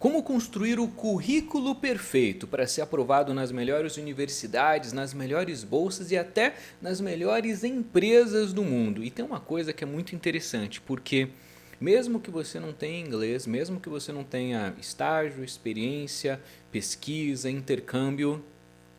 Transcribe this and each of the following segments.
Como construir o currículo perfeito para ser aprovado nas melhores universidades, nas melhores bolsas e até nas melhores empresas do mundo. E tem uma coisa que é muito interessante, porque mesmo que você não tenha inglês, mesmo que você não tenha estágio, experiência, pesquisa, intercâmbio,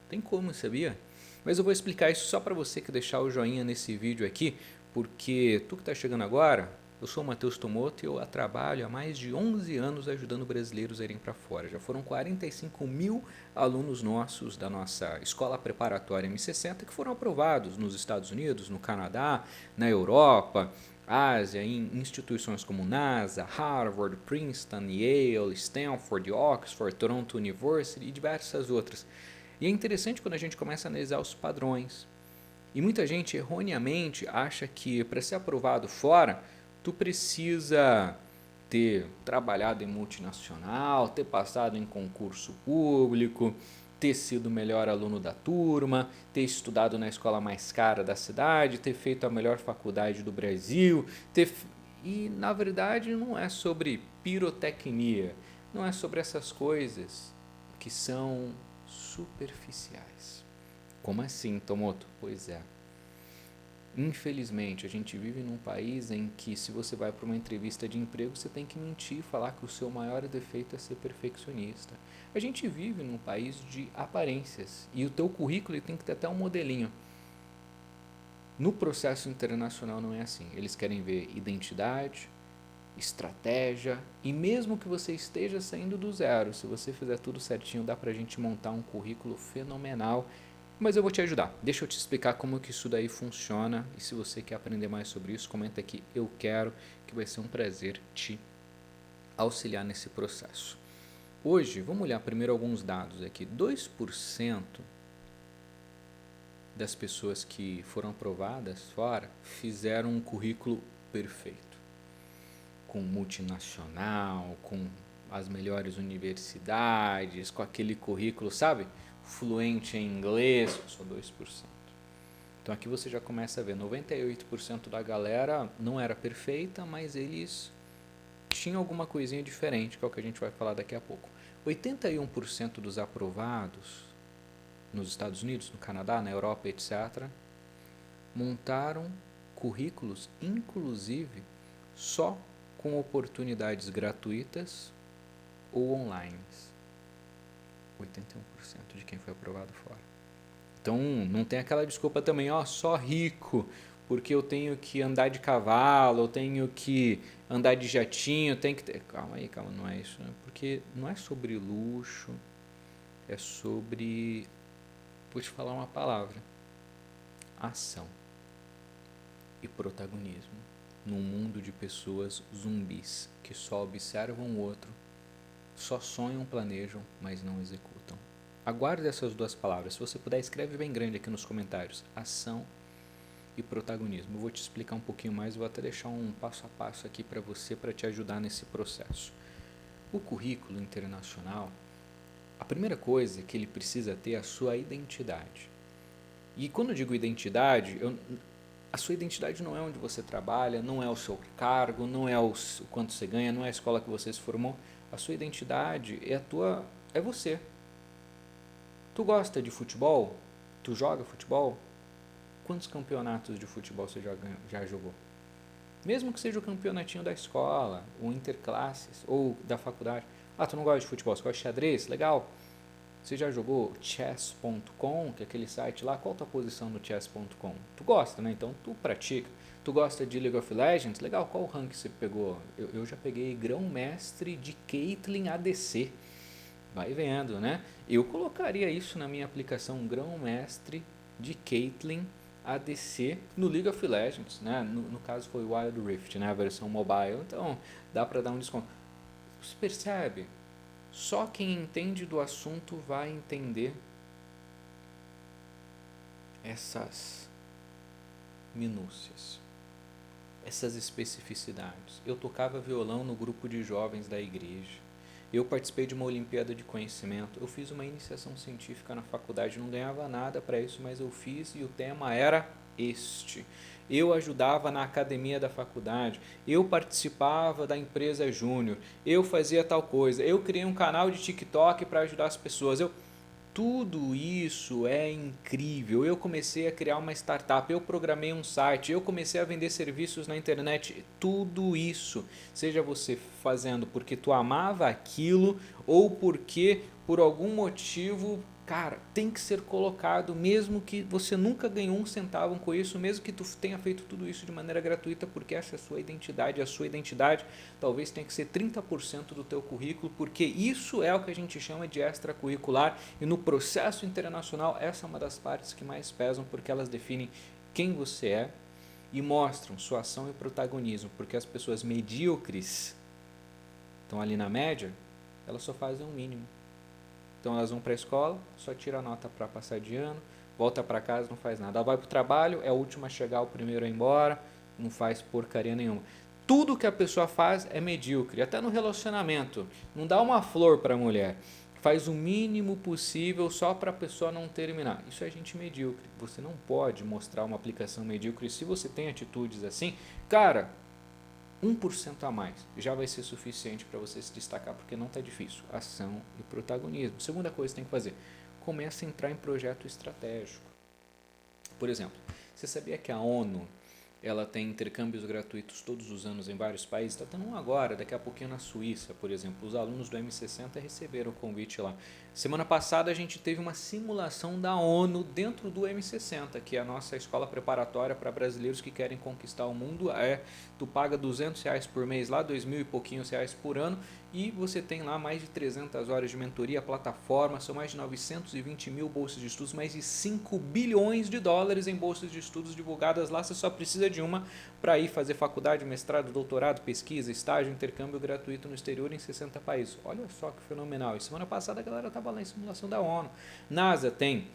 tem como, sabia? Mas eu vou explicar isso só para você que deixar o joinha nesse vídeo aqui, porque tu que está chegando agora, eu sou o Matheus Tomoto e eu trabalho há mais de 11 anos ajudando brasileiros a irem para fora. Já foram 45 mil alunos nossos da nossa escola preparatória M60 que foram aprovados nos Estados Unidos, no Canadá, na Europa, Ásia, em instituições como NASA, Harvard, Princeton, Yale, Stanford, Oxford, Toronto University e diversas outras. E é interessante quando a gente começa a analisar os padrões. E muita gente erroneamente acha que para ser aprovado fora, tu precisa ter trabalhado em multinacional, ter passado em concurso público, ter sido o melhor aluno da turma, ter estudado na escola mais cara da cidade, ter feito a melhor faculdade do Brasil, e na verdade não é sobre pirotecnia, não é sobre essas coisas que são superficiais. Como assim, Tomoto? Pois é. Infelizmente, a gente vive num país em que se você vai para uma entrevista de emprego, você tem que mentir e falar que o seu maior defeito é ser perfeccionista. A gente vive num país de aparências e o teu currículo tem que ter até um modelinho. No processo internacional não é assim. Eles querem ver identidade, estratégia e mesmo que você esteja saindo do zero, se você fizer tudo certinho, dá pra gente montar um currículo fenomenal. Mas eu vou te ajudar. Deixa eu te explicar como que isso daí funciona e se você quer aprender mais sobre isso, comenta aqui eu quero, que vai ser um prazer te auxiliar nesse processo. Hoje, vamos olhar primeiro alguns dados aqui. 2% das pessoas que foram aprovadas fora fizeram um currículo perfeito. Com multinacional, com as melhores universidades, com aquele currículo, sabe? Fluente em inglês, só 2%. Então aqui você já começa a ver, 98% da galera não era perfeita, mas eles tinham alguma coisinha diferente, que é o que a gente vai falar daqui a pouco. 81% dos aprovados nos Estados Unidos, no Canadá, na Europa, etc., montaram currículos, inclusive, só com oportunidades gratuitas ou online. 81% de quem foi aprovado fora. Então não tem aquela desculpa também, ó, só rico, porque eu tenho que andar de cavalo, eu tenho que andar de jatinho, eu tenho que ter... Calma aí, calma, não é isso, né? Porque não é sobre luxo, é sobre, vou te falar uma palavra, ação e protagonismo num mundo de pessoas zumbis que só observam o outro, só sonham, planejam, mas não executam. Aguarde essas duas palavras. Se você puder, escreve bem grande aqui nos comentários. Ação e protagonismo. Eu vou te explicar um pouquinho mais, vou até deixar um passo a passo aqui para você, para te ajudar nesse processo. O currículo internacional, a primeira coisa que ele precisa ter é a sua identidade. E quando eu digo identidade, a sua identidade não é onde você trabalha, não é o seu cargo, não é o quanto você ganha, não é a escola que você se formou. A sua identidade é você. Tu gosta de futebol? Tu joga futebol? Quantos campeonatos de futebol você já jogou? Mesmo que seja o campeonatinho da escola, o interclasses, ou da faculdade. Ah, tu não gosta de futebol, você gosta de xadrez? Legal. Você já jogou chess.com, que é aquele site lá? Qual a tua posição no chess.com? Tu gosta, né? Então tu pratica. Tu gosta de League of Legends? Legal, qual o rank você pegou? Eu já peguei grão-mestre de Caitlyn ADC. Vai vendo, né? Eu colocaria isso na minha aplicação grão-mestre de Caitlyn ADC no League of Legends, né? No caso foi Wild Rift, né? A versão mobile. Então dá para dar um desconto. Você percebe? Só quem entende do assunto vai entender essas minúcias, essas especificidades. Eu tocava violão no grupo de jovens da igreja. Eu participei de uma Olimpíada de Conhecimento. Eu fiz uma iniciação científica na faculdade. Não ganhava nada para isso, mas eu fiz e o tema era este. Eu ajudava na academia da faculdade, eu participava da empresa júnior, eu fazia tal coisa, eu criei um canal de TikTok para ajudar as pessoas. Tudo isso é incrível. Eu comecei a criar uma startup, eu programei um site, eu comecei a vender serviços na internet. Tudo isso, seja você fazendo porque tu amava aquilo ou porque por algum motivo, cara, tem que ser colocado, mesmo que você nunca ganhou um centavo com isso, mesmo que tu tenha feito tudo isso de maneira gratuita, porque essa é a sua identidade, a sua identidade talvez tenha que ser 30% do teu currículo, porque isso é o que a gente chama de extracurricular, e no processo internacional essa é uma das partes que mais pesam, porque elas definem quem você é e mostram sua ação e protagonismo, porque as pessoas medíocres estão ali na média, elas só fazem o mínimo. Então elas vão para a escola, só tira a nota para passar de ano, volta para casa, não faz nada. Ela vai para o trabalho, é a última a chegar, o primeiro a ir embora, não faz porcaria nenhuma. Tudo que a pessoa faz é medíocre, até no relacionamento. Não dá uma flor para a mulher, faz o mínimo possível só para a pessoa não terminar. Isso é gente medíocre. Você não pode mostrar uma aplicação medíocre. Se você tem atitudes assim, cara, 1% a mais já vai ser suficiente para você se destacar, porque não está difícil. Ação e protagonismo. Segunda coisa que tem que fazer, começa a entrar em projeto estratégico. Por exemplo, você sabia que a ONU ela tem intercâmbios gratuitos todos os anos em vários países? Está tendo um agora, daqui a pouquinho na Suíça, por exemplo. Os alunos do M60 receberam o convite lá. Semana passada a gente teve uma simulação da ONU dentro do M60, que é a nossa escola preparatória para brasileiros que querem conquistar o mundo. Tu paga R$200 por mês lá, 2.000 e pouquinhos reais por ano, e você tem lá mais de 300 horas de mentoria, plataforma, são mais de 920 mil bolsas de estudos, mais de 5 bilhões de dólares em bolsas de estudos divulgadas lá. Você só precisa de uma para ir fazer faculdade, mestrado, doutorado, pesquisa, estágio, intercâmbio gratuito no exterior em 60 países. Olha só que fenomenal. E semana passada a galera estava lá em simulação da ONU. NASA tem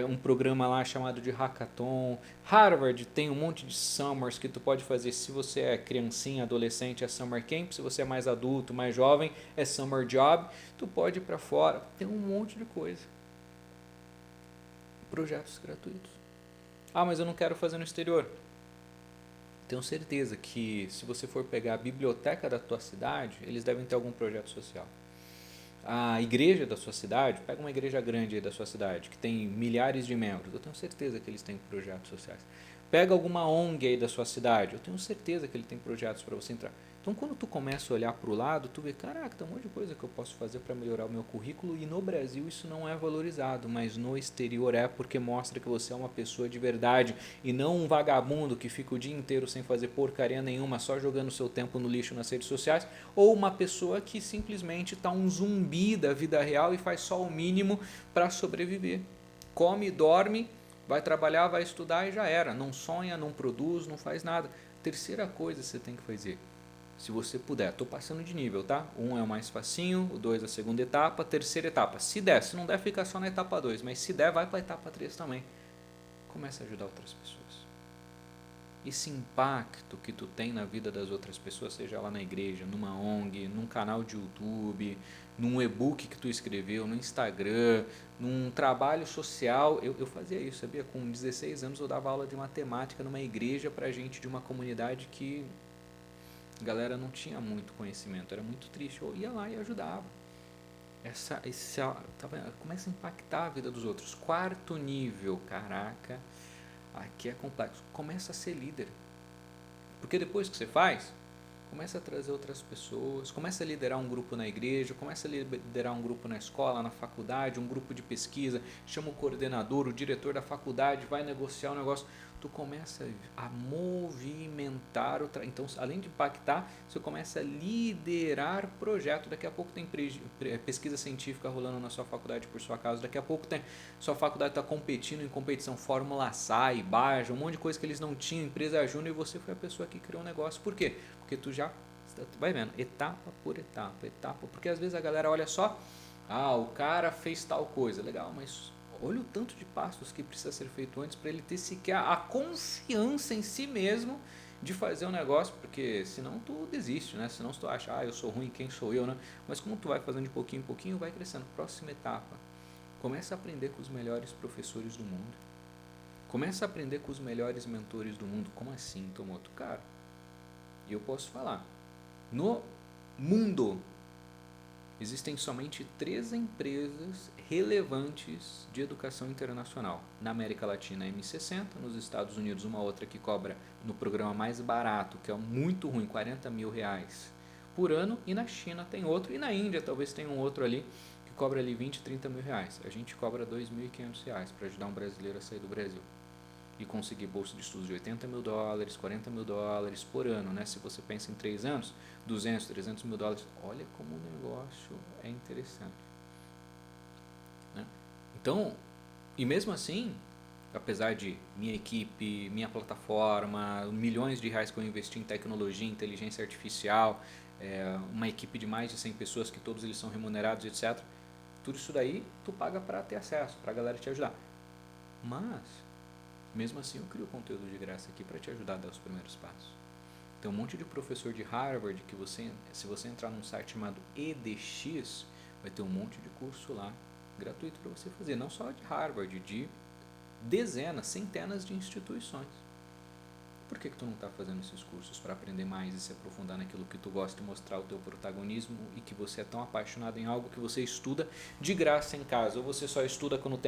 um programa lá chamado de Hackathon. Harvard tem um monte de summers que tu pode fazer. Se você é criancinha, adolescente, é summer camp. Se você é mais adulto, mais jovem, é summer job. Tu pode ir para fora. Tem um monte de coisa. Projetos gratuitos. Ah, mas eu não quero fazer no exterior. Tenho certeza que se você for pegar a biblioteca da tua cidade, eles devem ter algum projeto social. A igreja da sua cidade, pega uma igreja grande aí da sua cidade, que tem milhares de membros, eu tenho certeza que eles têm projetos sociais. Pega alguma ONG aí da sua cidade, eu tenho certeza que ele tem projetos para você entrar. Então, quando tu começa a olhar para o lado, tu vê, caraca, tem um monte de coisa que eu posso fazer para melhorar o meu currículo, e no Brasil isso não é valorizado, mas no exterior é, porque mostra que você é uma pessoa de verdade e não um vagabundo que fica o dia inteiro sem fazer porcaria nenhuma, só jogando seu tempo no lixo nas redes sociais, ou uma pessoa que simplesmente está um zumbi da vida real e faz só o mínimo para sobreviver. Come, dorme, vai trabalhar, vai estudar e já era. Não sonha, não produz, não faz nada. Terceira coisa que você tem que fazer, se você puder, estou passando de nível, tá? 1 é o mais facinho, o 2 é a segunda etapa, terceira etapa. Se der, se não der, fica só na etapa 2, mas se der, vai para a etapa 3 também. Começa a ajudar outras pessoas. Esse impacto que tu tem na vida das outras pessoas, seja lá na igreja, numa ONG, num canal de YouTube, num e-book que tu escreveu, no Instagram, num trabalho social. Eu fazia isso, sabia? Com 16 anos eu dava aula de matemática numa igreja para gente de uma comunidade que a galera não tinha muito conhecimento, era muito triste. Eu ia lá e ajudava. Começa a impactar a vida dos outros. Quarto nível, caraca, aqui é complexo. Começa a ser líder. Porque depois que você faz, começa a trazer outras pessoas, começa a liderar um grupo na igreja, começa a liderar um grupo na escola, na faculdade, um grupo de pesquisa, chama o coordenador, o diretor da faculdade, vai negociar o negócio. Tu começa a movimentar, então além de impactar, você começa a liderar projeto. Daqui a pouco tem pesquisa científica rolando na sua faculdade por sua causa, daqui a pouco sua faculdade está competindo em competição Fórmula SAI, Baja, um monte de coisa que eles não tinham, empresa júnior, e você foi a pessoa que criou um negócio. Por quê? Porque tu já vai vendo, etapa por etapa, porque às vezes a galera olha só, o cara fez tal coisa, legal, mas olha o tanto de passos que precisa ser feito antes para ele ter sequer a confiança em si mesmo de fazer um negócio, porque senão tu desiste, né? Senão tu acha, eu sou ruim, quem sou eu, né? Mas como tu vai fazendo de pouquinho em pouquinho, vai crescendo. Próxima etapa, começa a aprender com os melhores professores do mundo. Começa a aprender com os melhores mentores do mundo. Como assim, Tomoto? Cara, e eu posso falar, no mundo existem somente 3 empresas relevantes de educação internacional. Na América Latina, a M60, nos Estados Unidos, uma outra que cobra no programa mais barato, que é muito ruim, R$40 mil por ano, e na China tem outro, e na Índia talvez tenha um outro ali, que cobra ali 20, 30 mil reais. A gente cobra R$2.500 para ajudar um brasileiro a sair do Brasil e conseguir bolsa de estudos de $80 mil, $40 mil por ano, né? Se você pensa em 3 anos, 200, 300 mil dólares, olha como o negócio é interessante, né? Então, e mesmo assim, apesar de minha equipe, minha plataforma, milhões de reais que eu investi em tecnologia, inteligência artificial, uma equipe de mais de 100 pessoas que todos eles são remunerados, etc. Tudo isso daí tu paga para ter acesso, para a galera te ajudar. Mas mesmo assim eu crio conteúdo de graça aqui para te ajudar a dar os primeiros passos. Tem um monte de professor de Harvard que se você entrar num site chamado EDX, vai ter um monte de curso lá, gratuito para você fazer. Não só de Harvard, de dezenas, centenas de instituições. Por que tu não está fazendo esses cursos para aprender mais e se aprofundar naquilo que tu gosta e mostrar o teu protagonismo e que você é tão apaixonado em algo que você estuda de graça em casa? Ou você só estuda quando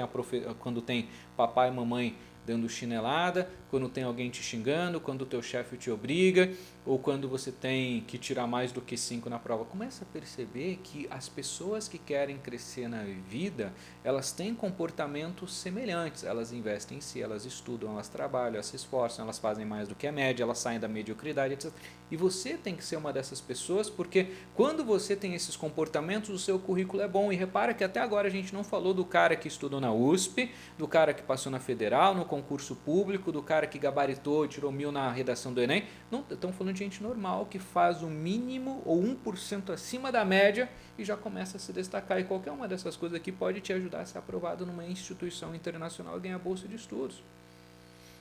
tem papai e mamãe dando chinelada, quando tem alguém te xingando, quando o teu chefe te obriga, ou quando você tem que tirar mais do que 5 na prova. Começa a perceber que as pessoas que querem crescer na vida, elas têm comportamentos semelhantes, elas investem em si, elas estudam, elas trabalham, elas se esforçam, elas fazem mais do que a média, elas saem da mediocridade, etc. E você tem que ser uma dessas pessoas, porque quando você tem esses comportamentos, o seu currículo é bom. E repara que até agora a gente não falou do cara que estudou na USP, do cara que passou na Federal, no concurso público, do cara que gabaritou e tirou 1000 na redação do Enem. Não, estamos falando de gente normal que faz o mínimo ou 1% acima da média e já começa a se destacar. E qualquer uma dessas coisas aqui pode te ajudar a ser aprovado numa instituição internacional e ganhar bolsa de estudos.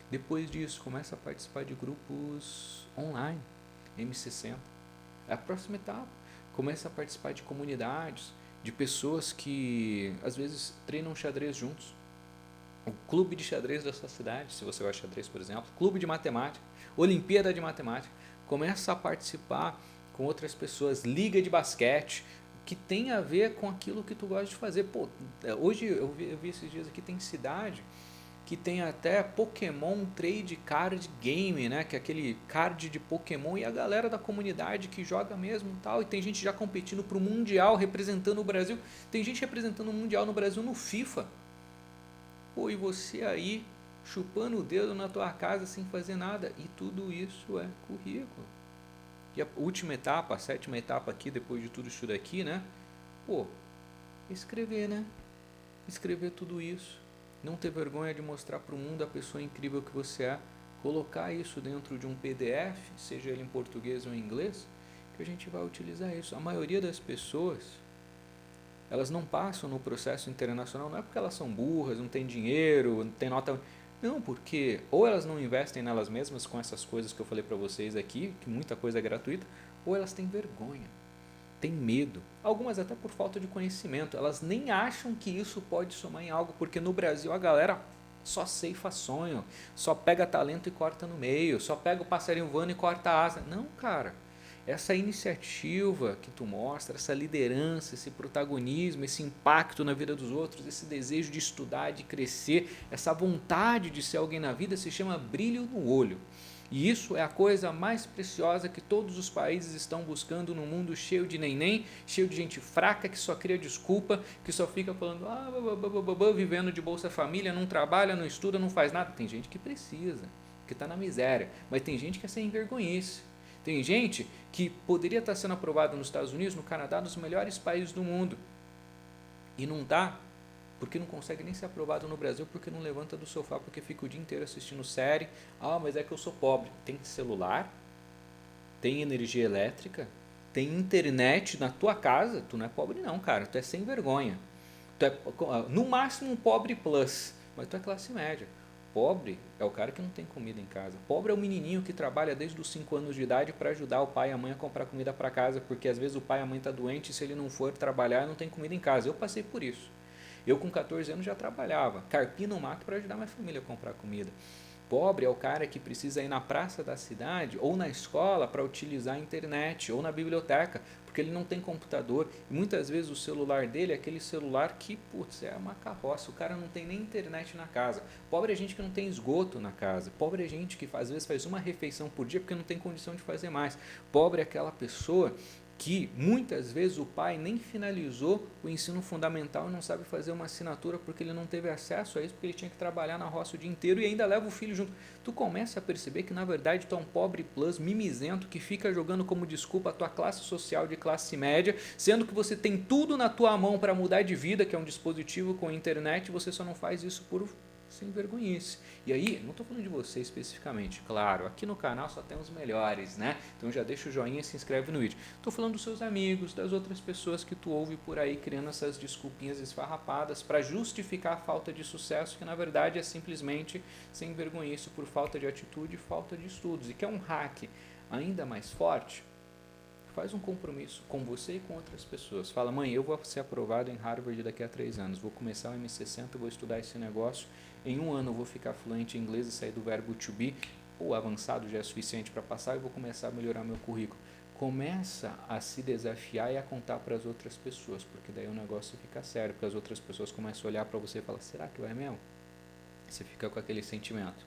Depois disso, começa a participar de grupos online, M60. É a próxima etapa. Começa a participar de comunidades, de pessoas que às vezes treinam xadrez juntos. O clube de xadrez da sua cidade, se você gosta de xadrez, por exemplo, clube de matemática, Olimpíada de Matemática. Começa a participar com outras pessoas, liga de basquete, que tem a ver com aquilo que tu gosta de fazer. Pô, hoje eu vi esses dias aqui, tem cidade que tem até Pokémon Trade Card Game, né? Que é aquele card de Pokémon, e a galera da comunidade que joga mesmo e tal. E tem gente já competindo para o Mundial, representando o Brasil. Tem gente representando o Mundial no Brasil no FIFA. Pô, e você aí chupando o dedo na tua casa sem fazer nada. E tudo isso é currículo. E a última etapa, a 7ª etapa aqui, depois de tudo isso daqui, né? Pô, escrever, né? Escrever tudo isso. Não ter vergonha de mostrar para o mundo a pessoa incrível que você é. Colocar isso dentro de um PDF, seja ele em português ou em inglês, que a gente vai utilizar isso. A maioria das pessoas, elas não passam no processo internacional, não é porque elas são burras, não têm dinheiro, não tem nota... Não, porque ou elas não investem nelas mesmas com essas coisas que eu falei para vocês aqui, que muita coisa é gratuita, ou elas têm vergonha, têm medo. Algumas até por falta de conhecimento. Elas nem acham que isso pode somar em algo, porque no Brasil a galera só ceifa sonho, só pega talento e corta no meio, só pega o passarinho voando e corta a asa. Não, cara. Essa iniciativa que tu mostra, essa liderança, esse protagonismo, esse impacto na vida dos outros, esse desejo de estudar, de crescer, essa vontade de ser alguém na vida se chama brilho no olho. E isso é a coisa mais preciosa que todos os países estão buscando num mundo cheio de neném, cheio de gente fraca que só cria desculpa, que só fica falando, vivendo de Bolsa Família, não trabalha, não estuda, não faz nada. Tem gente que precisa, que está na miséria, mas tem gente que é sem vergonhice. Tem gente que poderia estar sendo aprovado nos Estados Unidos, no Canadá, nos melhores países do mundo. E não está, porque não consegue nem ser aprovado no Brasil, porque não levanta do sofá, porque fica o dia inteiro assistindo série. Ah, mas é que eu sou pobre. Tem celular, tem energia elétrica, tem internet na tua casa. Tu não é pobre não, cara. Tu é sem vergonha. Tu é, no máximo, um pobre plus, mas tu é classe média. Pobre é o cara que não tem comida em casa. Pobre é o menininho que trabalha desde os 5 anos de idade para ajudar o pai e a mãe a comprar comida para casa, porque às vezes o pai e a mãe está doente e se ele não for trabalhar não tem comida em casa. Eu passei por isso. Eu com 14 anos já trabalhava, carpi no mato para ajudar minha família a comprar comida. Pobre é o cara que precisa ir na praça da cidade ou na escola para utilizar a internet ou na biblioteca, porque ele não tem computador e muitas vezes o celular dele é aquele celular que, putz, é uma carroça, o cara não tem nem internet na casa. Pobre é gente que não tem esgoto na casa, pobre é gente que às vezes faz uma refeição por dia porque não tem condição de fazer mais. Pobre é aquela pessoa que muitas vezes o pai nem finalizou o ensino fundamental e não sabe fazer uma assinatura porque ele não teve acesso a isso, porque ele tinha que trabalhar na roça o dia inteiro e ainda leva o filho junto. Tu começa a perceber que na verdade tu é um pobre plus mimizento que fica jogando como desculpa a tua classe social de classe média, sendo que você tem tudo na tua mão para mudar de vida, que é um dispositivo com internet, e você só não faz isso por sem vergonhice. E aí, não estou falando de você especificamente, claro, aqui no canal só tem os melhores, né? Então já deixa o joinha e se inscreve no vídeo. Estou falando dos seus amigos, das outras pessoas que tu ouve por aí criando essas desculpinhas esfarrapadas para justificar a falta de sucesso, que na verdade é simplesmente sem vergonhice por falta de atitude e falta de estudos. E quer um hack ainda mais forte? Faz um compromisso com você e com outras pessoas. Fala, mãe, eu vou ser aprovado em Harvard daqui a 3 anos. Vou começar o M60, vou estudar esse negócio. Em 1 ano eu vou ficar fluente em inglês e sair do verbo to be. Ou avançado já é suficiente para passar e vou começar a melhorar meu currículo. Começa a se desafiar e a contar para as outras pessoas, porque daí o negócio fica sério, porque as outras pessoas começam a olhar para você e falam, será que vai mesmo? Você fica com aquele sentimento.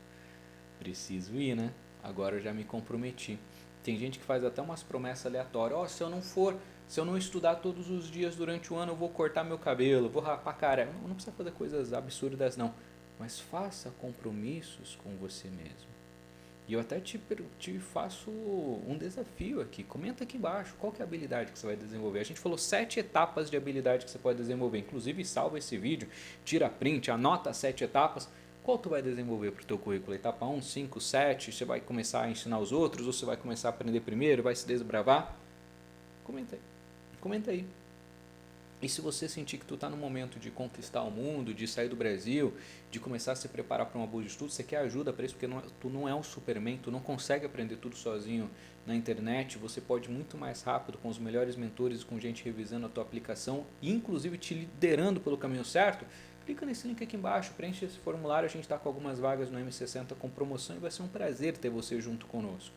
Preciso ir, né? Agora eu já me comprometi. Tem gente que faz até umas promessas aleatórias. Se eu não estudar todos os dias durante o ano, eu vou cortar meu cabelo, vou rapar a cara. Não precisa fazer coisas absurdas, não. Mas faça compromissos com você mesmo. E eu até te faço um desafio aqui. Comenta aqui embaixo qual que é a habilidade que você vai desenvolver. A gente falou 7 etapas de habilidade que você pode desenvolver. Inclusive, salva esse vídeo, tira print, anota as 7 etapas. Qual tu vai desenvolver para o teu currículo? Etapa 1, 5, 7, você vai começar a ensinar os outros, ou você vai começar a aprender primeiro, vai se desbravar? Comenta aí. Comenta aí. E se você sentir que tu está no momento de conquistar o mundo, de sair do Brasil, de começar a se preparar para uma bolsa de estudo, você quer ajuda para isso, porque tu não é um Superman, tu não consegue aprender tudo sozinho na internet, você pode muito mais rápido com os melhores mentores, com gente revisando a tua aplicação, inclusive te liderando pelo caminho certo. Clica nesse link aqui embaixo, preenche esse formulário, a gente está com algumas vagas no M60 com promoção e vai ser um prazer ter você junto conosco.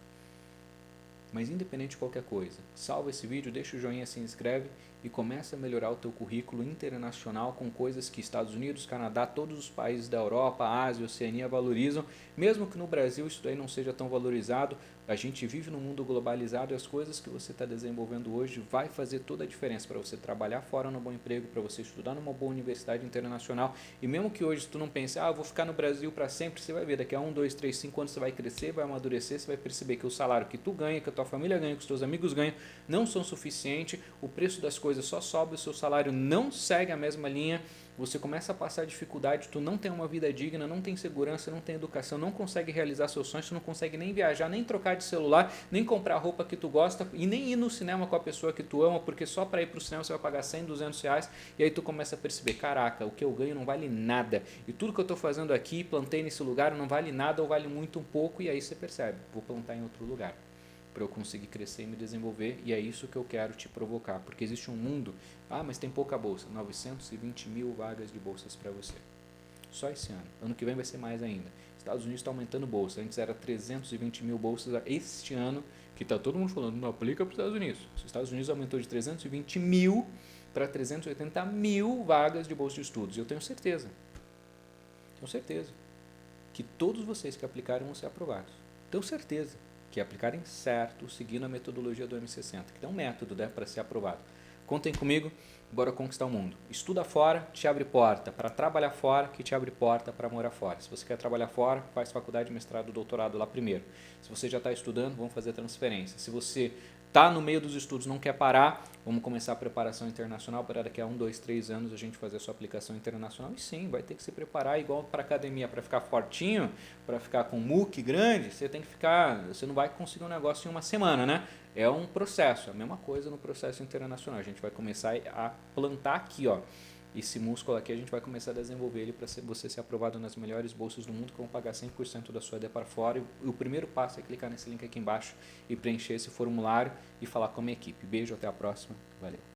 Mas independente de qualquer coisa, salva esse vídeo, deixa o joinha, se inscreve e começa a melhorar o teu currículo internacional com coisas que Estados Unidos, Canadá, todos os países da Europa, Ásia, Oceania valorizam, mesmo que no Brasil isso daí não seja tão valorizado. A gente vive num mundo globalizado e as coisas que você está desenvolvendo hoje vai fazer toda a diferença para você trabalhar fora num bom emprego, para você estudar numa boa universidade internacional. E mesmo que hoje tu não pense, eu vou ficar no Brasil para sempre, você vai ver, daqui a 1, 2, 3, 5 anos você vai crescer, vai amadurecer, você vai perceber que o salário que tu ganha, que a tua família ganha, que os teus amigos ganham, não são suficientes, o preço das coisas só sobe, o seu salário não segue a mesma linha, você começa a passar dificuldade, tu não tem uma vida digna, não tem segurança, não tem educação, não consegue realizar seus sonhos, tu não consegue nem viajar, nem trocar de celular, nem comprar a roupa que tu gosta e nem ir no cinema com a pessoa que tu ama, porque só para ir pro cinema você vai pagar 100, 200 reais e aí tu começa a perceber, caraca, o que eu ganho não vale nada e tudo que eu estou fazendo aqui, plantei nesse lugar, não vale nada ou vale muito um pouco e aí você percebe, vou plantar em outro lugar para eu conseguir crescer e me desenvolver, e é isso que eu quero te provocar, porque existe um mundo, mas tem pouca bolsa, 920 mil vagas de bolsas para você, só esse ano que vem vai ser mais ainda, Estados Unidos está aumentando bolsa, antes era 320 mil bolsas, este ano, que está todo mundo falando, não aplica para os Estados Unidos, os Estados Unidos aumentou de 320 mil para 380 mil vagas de bolsa de estudos, e eu tenho certeza, que todos vocês que aplicarem vão ser aprovados, tenho certeza, que aplicarem certo, seguindo a metodologia do M60, que tem um método, né, para ser aprovado. Contem comigo, bora conquistar o mundo. Estuda fora, te abre porta para trabalhar fora, que te abre porta para morar fora. Se você quer trabalhar fora, faz faculdade, mestrado, doutorado lá primeiro. Se você já está estudando, vamos fazer transferência. Se você está no meio dos estudos, não quer parar, vamos começar a preparação internacional para daqui a 1, 2, 3 anos a gente fazer a sua aplicação internacional. E sim, vai ter que se preparar igual para academia, para ficar fortinho, para ficar com muque grande, você não vai conseguir um negócio em uma semana, né? É um processo, é a mesma coisa no processo internacional. A gente vai começar a plantar aqui, ó. Esse músculo aqui a gente vai começar a desenvolver ele para você ser aprovado nas melhores bolsas do mundo, que vão pagar 100% da sua ideia para fora. E o primeiro passo é clicar nesse link aqui embaixo e preencher esse formulário e falar com a minha equipe. Beijo, até a próxima. Valeu.